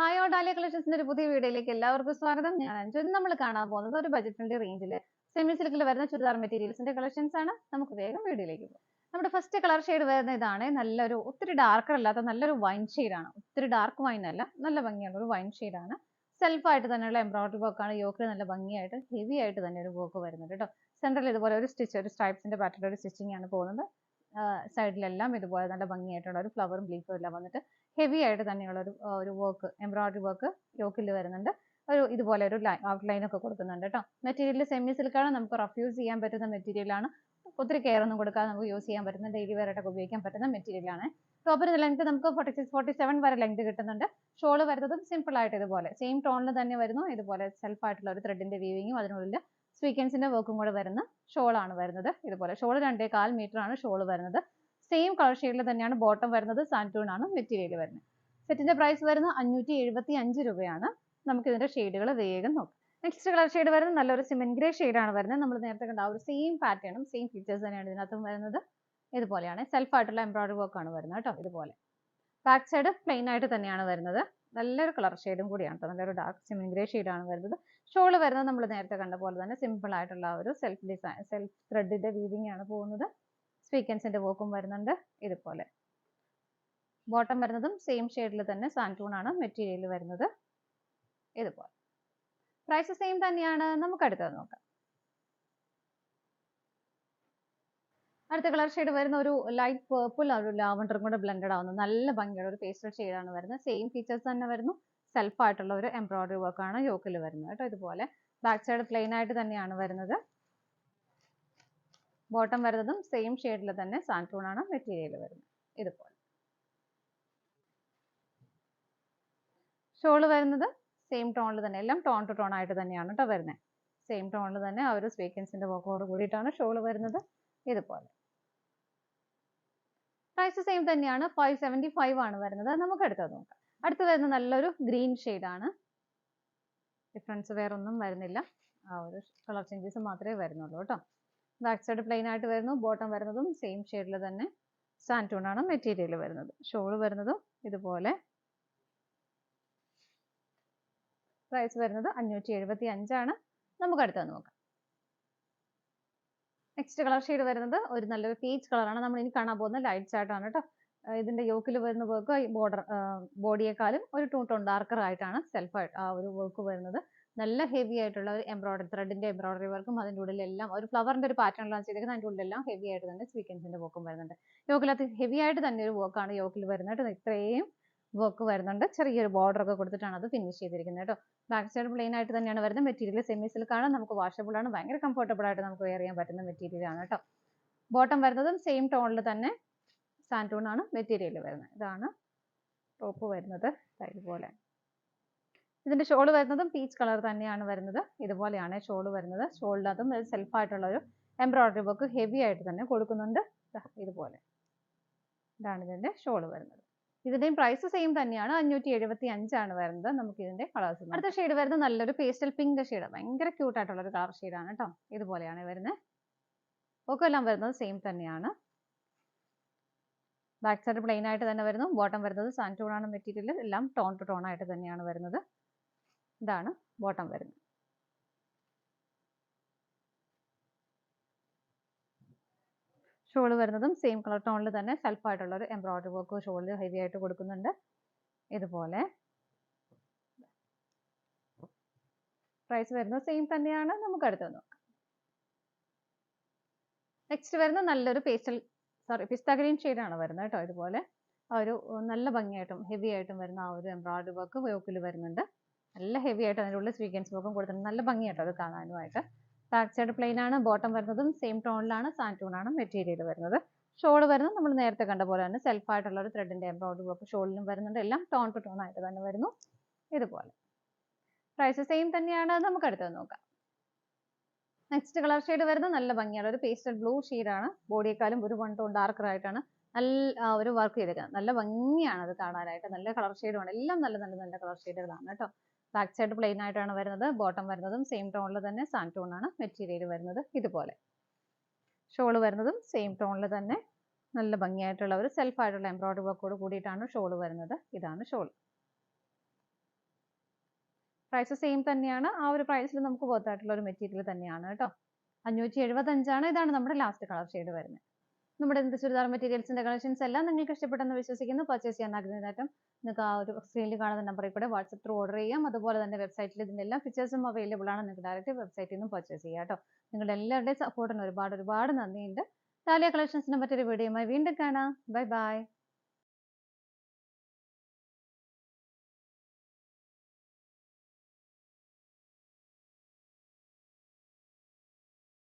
Hi all dahlia കളക്ഷൻസിന്റെ ഒരു പുതിയ വീഡിയോയിലേക്ക് എല്ലാവർക്കും സ്വാഗതം. ഞാൻ അഞ്ജു. ഇന്ന് നമ്മൾ കാണാൻ പോകുന്നത് ഒരു ബജറ്റ് ഫ്രണ്ട്ലി റേഞ്ചിൽ സെമി സിൽക്കിൽ വരുന്ന ചുരിദാർ മെറ്റീരിയൽസിന്റെ കളക്ഷൻസ് ആണ്. നമുക്ക് വേഗം വീഡിയോയിലേക്ക് പോകാം. നമ്മുടെ ഫസ്റ്റ് കളർ ഷെയ്ഡ് വരുന്ന ഇതാണ്. നല്ലൊരു ഒത്തിരി ഡാർക്കർ അല്ലാത്ത നല്ലൊരു വൈൻ ആണ്. ഒത്തിരി ഡാർക്ക് വൈൻ അല്ല, നല്ല ഭംഗിയുള്ള ഒരു വൈൻ ആണ്. സെൽഫ് ആയിട്ട് തന്നെയുള്ള എംബ്രോയിഡറി വർക്ക് ആണ്. യോക്കിൽ നല്ല ഭംഗിയായിട്ട് ഹെവി ആയിട്ട് തന്നെ ഒരു വർക്ക് വരുന്നുണ്ട് കേട്ടോ. സെൻട്രൽ ഇതുപോലെ ഒരു സ്റ്റിച്ച്, ഒരു സ്ട്രൈപ്സിന്റെ പാറ്റേൺ ഒരു സ്റ്റിച്ചിങ് ആണ് പോകുന്നത്. സൈഡിലെല്ലാം ഇതുപോലെ നല്ല ഭംഗിയായിട്ടുള്ള ഒരു ഫ്ലവറും ലീഫും എല്ലാം വന്നിട്ട് ഹെവി ആയിട്ട് തന്നെയുള്ള ഒരു വർക്ക്, എംബ്രോയിഡറി വർക്ക് യോക്കിൽ വരുന്നുണ്ട്. ഇതുപോലെ ഒരു ഔട്ട്ലൈൻ ഒക്കെ കൊടുക്കുന്നുണ്ട് കേട്ടോ. മെറ്റീരിയൽ സെമി സിൽക്കാണ്, നമുക്ക് റഫ് യൂസ് ചെയ്യാൻ പറ്റുന്ന മെറ്റീരിയൽ ആണ്. ഒത്തിരി കെയർ ഒന്നും കൊടുക്കാതെ നമുക്ക് യൂസ് ചെയ്യാൻ പറ്റുന്ന, ഡെയിലി വെയർ ആയിട്ടൊക്കെ ഉപയോഗിക്കാൻ പറ്റുന്ന മെറ്റീരിയൽ ആണ്. ടോപ്പിന്റെ ലെങ്ത് നമുക്ക് 46-47 വരെ ലെങ്ത് കിട്ടുന്നുണ്ട്. ഷോള് വരുന്നതും സിമ്പിൾ ആയിട്ട് ഇതുപോലെ സെയിം ടോണിൽ തന്നെ വരുന്നു. ഇതുപോലെ സെൽഫ് ആയിട്ടുള്ള ഒരു ത്രെഡിന്റെ വീവിങ്ങും അതിനുള്ളിൽ സ്വീക്വൻസിന്റെ വർക്കും കൂടെ വരുന്ന ഷോളാണ് വരുന്നത്. ഇതുപോലെ ഷോള് 2.25 മീറ്റർ ആണ് ഷോള് വരുന്നത്. സെയിം കളർ ഷെയ്ഡിൽ തന്നെയാണ് ബോട്ടം വരുന്നത്. സാൻറ്റൂൺ ആണ് മെറ്റീരിയൽ വരുന്നത്. സെറ്റിന്റെ പ്രൈസ് വരുന്നത് 575 രൂപയാണ്. നമുക്ക് ഇതിന്റെ ഷെയ്ഡുകൾ വേഗം നോക്കാം. നെക്സ്റ്റ് കളർ ഷെയ്ഡ് വരുന്നത് നല്ലൊരു സിമെന്റ് ഗ്രേ ആണ് വരുന്നത്. നമ്മൾ നേരത്തെ കണ്ട ആ ഒരു സെയിം പാറ്റേണും സെയിം ഫീച്ചേഴ്സ് തന്നെയാണ് ഇതിനകത്തും വരുന്നത്. ഇതുപോലെയാണ് സെൽഫ് ആയിട്ടുള്ള എംബ്രോയിഡറി വർക്ക് ആണ് വരുന്നത് കേട്ടോ. ഇതുപോലെ ബാക്ക് സൈഡ് പ്ലെയിൻ ആയിട്ട് തന്നെയാണ് വരുന്നത്. നല്ലൊരു കളർ ഷെയ്ഡും കൂടിയാണ് കേട്ടോ. നല്ലൊരു ഡാർക്ക് സിമെന്റ് ഗ്രേ ആണ് വരുന്നത്. ഷോള് വരുന്നത് നമ്മൾ നേരത്തെ കണ്ട പോലെ തന്നെ സിമ്പിൾ ആയിട്ടുള്ള ഒരു സെൽഫ് ത്രെഡിന്റെ വീവിംഗ് ആണ് പോകുന്നത്. സ്വീക്വൻസിന്റെ വർക്കും വരുന്നുണ്ട്. ഇതുപോലെ ബോട്ടം വരുന്നതും സെയിം ഷെയ്ഡിൽ തന്നെ സാൻറ്റൂൺ ആണ് മെറ്റീരിയൽ വരുന്നത്. ഇതുപോലെ പ്രൈസ് സെയിം തന്നെയാണ്. നമുക്ക് അടുത്തത് നോക്കാം. അടുത്ത കളർ ഷെയ്ഡ് വരുന്ന ഒരു ലൈറ്റ് പേർപ്പിൾ, ഒരു ലാവണ്ടറും കൂടെ ബ്ലെൻഡഡ് ആവുന്ന നല്ല ഭംഗിയുള്ള ഒരു പേസ്റ്റൽ ആണ് വരുന്നത്. സെയിം ഫീച്ചേഴ്സ് തന്നെ വരുന്നു. സെൽഫ് ആയിട്ടുള്ള ഒരു എംബ്രോയിഡറി വർക്ക് ആണ് യോക്കിൽ വരുന്നത് കേട്ടോ. ഇതുപോലെ ബാക്ക് സൈഡ് പ്ലെയിൻ ആയിട്ട് തന്നെയാണ് വരുന്നത്. ബോട്ടം വരുന്നതും സെയിം ഷെയ്ഡിൽ തന്നെ സാൻറ്റൂൺ ആണ് മെറ്റീരിയൽ വരുന്നത്. ഇതുപോലെ ഷോള് വരുന്നത് സെയിം ടോണിൽ തന്നെ, എല്ലാം ടോൺ ടു ടോൺ ആയിട്ട് തന്നെയാണ് കേട്ടോ വരുന്നത്. സെയിം ടോണിൽ തന്നെ ആ ഒരു സ്വീക്വൻസിന്റെ വർക്കോട് കൂടിയിട്ടാണ് ഷോള് വരുന്നത്. ഇതുപോലെ പ്രൈസ് സെയിം തന്നെയാണ്. 575 ആണ് വരുന്നത്. നമുക്ക് അടുത്തത് നോക്കാം. അടുത്ത് വരുന്ന നല്ലൊരു ഗ്രീൻ ആണ്. ഡിഫറൻസ് വേറെ ഒന്നും വരുന്നില്ല. ആ ഒരു കളർ ചേഞ്ചസ് മാത്രമേ വരുന്നുള്ളൂ കേട്ടോ. ബാക്ക് സൈഡ് പ്ലെയിൻ ആയിട്ട് വരുന്നു. ബോട്ടം വരുന്നതും സെയിം ഷെയ്ഡിൽ തന്നെ സാൻറ്റൂൺ ആണ് മെറ്റീരിയൽ വരുന്നത്. ഷോള് വരുന്നതും ഇതുപോലെ. പ്രൈസ് വരുന്നത് 575 ആണ്. നമുക്ക് അടുത്തത് നോക്കാം. നെക്സ്റ്റ് കളർ ഷെയ്ഡ് വരുന്നത് ഒരു നല്ലൊരു പീച്ച് കളറാണ്. നമ്മൾ ഇനി കാണാൻ പോകുന്ന ലൈറ്റ് ചാർട്ടാണ് കേട്ടോ. ഇതിന്റെ യോക്കിൽ വരുന്ന വർക്ക് ബോഡിയെക്കാളും ഒരു 2 ടോൺ ഡാർക്കർ ആയിട്ടാണ് സെൽഫ് ആയിട്ട് ആ ഒരു വർക്ക് വരുന്നത്. നല്ല ഹെവി ആയിട്ടുള്ള ഒരു എംബ്രോയിഡറി ത്രെഡിന്റെ എംബ്രോയിഡറി വർക്കും അതിൻ്റെ ഉള്ളിലെല്ലാം ഒരു ഫ്ലവറിന്റെ ഒരു പാറ്റേണിലാണ് ചെയ്തിരിക്കുന്നത്. അതിൻ്റെ ഉള്ളിലെല്ലാം ഹെവി ആയിട്ട് തന്നെ സ്വീക്വൻസിന്റെ വർക്കും വരുന്നുണ്ട്. യോക്കിലകത്ത് ഹെവി ആയിട്ട് തന്നെ ഒരു വർക്കാണ് യോക്കിൽ വരുന്നത്. ഇത്രയും വർക്ക് വരുന്നുണ്ട്. ചെറിയൊരു ബോർഡർ ഒക്കെ കൊടുത്തിട്ടാണ് അത് ഫിനിഷ് ചെയ്തിരിക്കുന്നത് കേട്ടോ. ബാക്ക് സൈഡ് പ്ലെയിൻ ആയിട്ട് തന്നെയാണ് വരുന്നത്. മെറ്റീരിയൽ സെമി സിൽക്ക് ആണ്. നമുക്ക് വാഷബിൾ ആണ്. ഭയങ്കര കംഫർട്ടബിൾ ആയിട്ട് നമുക്ക് വെയർ ചെയ്യാൻ പറ്റുന്ന മെറ്റീരിയൽ ആണ് കേട്ടോ. ബോട്ടം വരുന്നതും സെയിം ടോണിൽ തന്നെ സാൻറ്റൂൺ ആണ് മെറ്റീരിയൽ വരുന്നത്. ഇതാണ് ടോപ്പ് വരുന്നത്. ഇതുപോലെ ഇതിന്റെ ഷോള് വരുന്നതും പീച്ച് കളർ തന്നെയാണ് വരുന്നത്. ഇതുപോലെയാണ് ഷോള് വരുന്നത്. ഷോളിനകത്തും സെൽഫ് ആയിട്ടുള്ള ഒരു എംബ്രോയിഡറി വർക്ക് ഹെവി ആയിട്ട് തന്നെ കൊടുക്കുന്നുണ്ട്. ഇതുപോലെ ഇതാണ് ഇതിന്റെ ഷോള് വരുന്നത്. ഇതിന്റെയും പ്രൈസ് സെയിം തന്നെയാണ്. 575 ആണ് വരുന്നത്. നമുക്ക് ഇതിന്റെ കളേഴ്സ്. അടുത്ത ഷെയ്ഡ് വരുന്നത് നല്ലൊരു പേസ്റ്റൽ പിങ്ക് ഷെയ്ഡ്. ഭയങ്കര ക്യൂട്ട് ആയിട്ടുള്ള ഒരു കളർ ഷെയ്ഡാണ് കേട്ടോ. ഇതുപോലെയാണ് വരുന്നത്. ഒക്കെ എല്ലാം വരുന്നത് സെയിം തന്നെയാണ്. ബാക്ക് സൈഡ് പ്ലെയിൻ ആയിട്ട് തന്നെ വരുന്നു. ബോട്ടം വരുന്നത് സാൻറ്റൂൺ ആണ് മെറ്റീരിയൽ. എല്ലാം ടോൺ ടു ടോൺ ആയിട്ട് തന്നെയാണ് വരുന്നത്. ഇതാണ് ബോട്ടം വരുന്നത്. ഷോള് വരുന്നതും സെയിം കളർ ടോണിൽ തന്നെ സെൽഫ് ആയിട്ടുള്ള ഒരു എംബ്രോയിഡറി വർക്ക് ഷോളിൽ ഹെവി ആയിട്ട് കൊടുക്കുന്നുണ്ട്. ഇതുപോലെ പ്രൈസ് വരുന്നത് സെയിം തന്നെയാണ്. നമുക്ക് അടുത്ത് നോക്കാം. നെക്സ്റ്റ് വരുന്ന നല്ലൊരു പിസ്ത ഗ്രീൻ ആണ് വരുന്നത് കേട്ടോ. ഇതുപോലെ ആ ഒരു നല്ല ഭംഗിയായിട്ടും ഹെവി ആയിട്ടും വരുന്ന ആ ഒരു എംബ്രോയിഡറി വർക്ക് യോക്കിൽ വരുന്നുണ്ട്. നല്ല ഹെവി ആയിട്ട് അതിൻ്റെ ഉള്ളിൽ സ്വീക്വൻസ് വർക്കും കൊടുത്തിട്ടുണ്ട്. നല്ല ഭംഗിയായിട്ട് അത് കാണാനുമായിട്ട്. ബാക്ക് സൈഡ് പ്ലെയിൻ ആണ്. ബോട്ടം വരുന്നതും സെയിം ടോണിലാണ്. സാൻറ്റൂൺ ആണ് മെറ്റീരിയൽ വരുന്നത്. ഷോള് വരുന്നത് നമ്മൾ നേരത്തെ കണ്ട പോലെ തന്നെ സെൽഫ് ആയിട്ടുള്ള ഒരു ത്രെഡിന്റെ എംബ്രോയിഡറി വർക്ക് ഷോളിലും വരുന്നുണ്ട്. എല്ലാം ടോൺ ടു ടോൺ ആയിട്ട് തന്നെ വരുന്നു. ഇതുപോലെ പ്രൈസ് സെയിം തന്നെയാണ്. നമുക്ക് അടുത്തത് നോക്കാം. നെക്സ്റ്റ് കളർ ഷെയ്ഡ് വരുന്നത് നല്ല ഭംഗിയാണ്. ഒരു പേസ്റ്റൽ ബ്ലൂ ആണ്. ബോഡിയെക്കാളും ഒരു 1 ടോൺ ഡാർക്കർ ആയിട്ടാണ് നല്ല ഒരു വർക്ക് ചെയ്തിരിക്കുന്നത്. നല്ല ഭംഗിയാണ് അത് കാണാനായിട്ട്. നല്ല കളർ ഷെയ്ഡുമാണ്. എല്ലാം നല്ല നല്ല നല്ല കളർ ഷെയ്ഡുകളാണ് കേട്ടോ. ബാക്ക് സൈഡ് പ്ലെയിൻ ആയിട്ടാണ് വരുന്നത്. ബോട്ടം വരുന്നതും സെയിം ടോണിൽ തന്നെ സാൻറ്റൂൺ ആണ് മെറ്റീരിയൽ വരുന്നത്. ഇതുപോലെ ഷോള് വരുന്നതും സെയിം ടോണിൽ തന്നെ നല്ല ഭംഗിയായിട്ടുള്ള ഒരു സെൽഫ് ആയിട്ടുള്ള എംബ്രോയിഡറി വർക്കോട് കൂടിയിട്ടാണ് ഷോള് വരുന്നത്. ഇതാണ് ഷോൾ. പ്രൈസ് സെയിം തന്നെയാണ്. ആ ഒരു പ്രൈസിൽ നമുക്ക് വർത്ത് ആയിട്ടുള്ള ഒരു മെറ്റീരിയൽ തന്നെയാണ് കേട്ടോ. 575 ഇതാണ് നമ്മുടെ ലാസ്റ്റ് കളർ ഷെയ്ഡ് വരുന്നത്. നമ്മുടെ ഇന്നത്തെ ചുരിദാർ മെറ്റീരിയൽസിന്റെ കളക്ഷൻസ് എല്ലാം നിങ്ങൾക്ക് ഇഷ്ടപ്പെട്ടെന്ന് വിശ്വസിക്കുന്നു. പർച്ചേസ് ചെയ്യാൻ ആഗ്രഹിക്കുന്നതായിട്ടും നിങ്ങൾക്ക് ആ ഒരു സ്ക്രീനിൽ കാണുന്ന നമ്പറിൽ കൂടെ വാട്സപ്പ് ത്രൂ ഓർഡർ ചെയ്യാം. അതുപോലെ തന്നെ വെബ്സൈറ്റിൽ ഇതിന്റെ എല്ലാ ഫീച്ചേഴ്സും അവൈലബിൾ ആണ്. നിങ്ങൾക്ക് ഡയറക്റ്റ് വെബ്സൈറ്റിൽ നിന്നും പർച്ചേസ് ചെയ്യാം കേട്ടോ. നിങ്ങളുടെ എല്ലാവരുടെയും സപ്പോർട്ടിന് ഒരുപാട് നന്ദിയുണ്ട്. താലിയ കളക്ഷൻസിന്റെ മറ്റൊരു വീഡിയോയുമായി വീണ്ടും കാണാം. Bye bye.